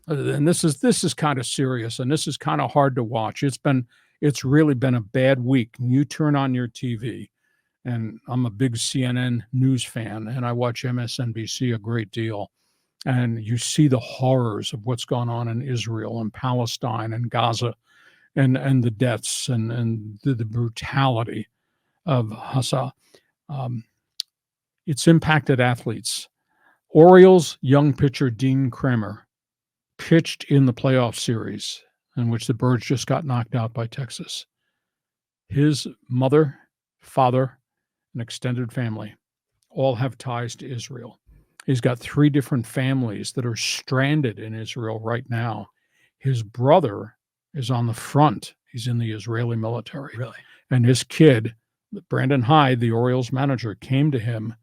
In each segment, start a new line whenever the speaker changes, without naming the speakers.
And this is kind of serious, and this is kind of hard to watch. It's really been a bad week. You turn on your TV, and I'm a big CNN news fan, and I watch MSNBC a great deal. And you see the horrors of what's gone on in Israel and Palestine and Gaza, and the deaths and the brutality of Hacksaw. Um, it's impacted athletes. Orioles young pitcher Dean Kremer pitched in the playoff series in which the Birds just got knocked out by Texas. His mother, father, and extended family all have ties to Israel. He's got 3 different families that are stranded in Israel right now. His brother is on the front. He's in the Israeli military.
Really?
And his kid, Brandon Hyde, the Orioles manager, came to him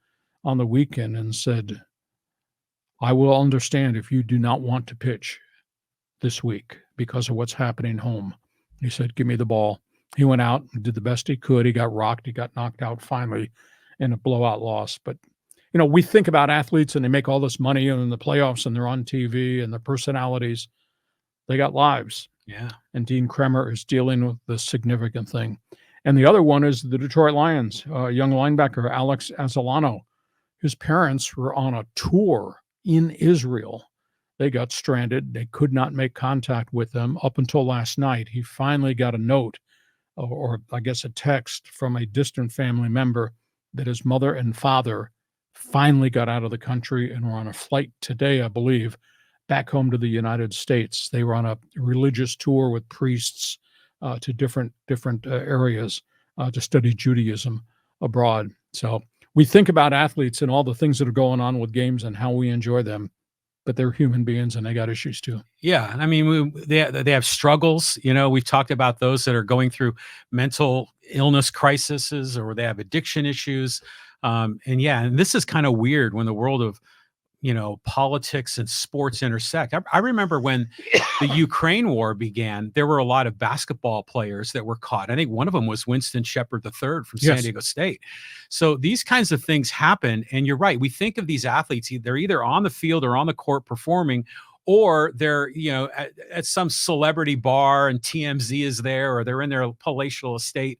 on the weekend and said, I will understand if you do not want to pitch this week because of what's happening home. He said, give me the ball. He went out and did the best he could. He got rocked. He got knocked out finally in a blowout loss. But, we think about athletes and they make all this money in the playoffs and they're on TV and their personalities. They got lives.
Yeah.
And Dean Kremer is dealing with the significant thing. And the other one is the Detroit Lions, young linebacker Alex Azalano. His parents were on a tour in Israel. They got stranded. They could not make contact with them up until last night. He finally got a note, or I guess a text from a distant family member that his mother and father finally got out of the country and were on a flight today, I believe, back home to the United States. They were on a religious tour with priests to different areas to study Judaism abroad. So we think about athletes and all the things that are going on with games and how we enjoy them, but they're human beings and they got issues too.
Yeah. I mean, they have struggles. We've talked about those that are going through mental illness crises, or they have addiction issues. And this is kind of weird when the world of, politics and sports intersect. I remember when the Ukraine war began, there were a lot of basketball players that were caught. I think one of them was Winston Shepard III from San Diego State. So these kinds of things happen. And you're right. We think of these athletes, they're either on the field or on the court performing, or they're, at some celebrity bar and TMZ is there, or they're in their palatial estate.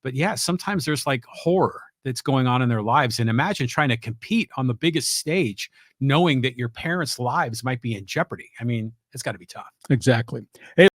But yeah, sometimes there's like horror that's going on in their lives. And imagine trying to compete on the biggest stage, knowing that your parents' lives might be in jeopardy. I mean, it's got to be tough.
Exactly. Hey,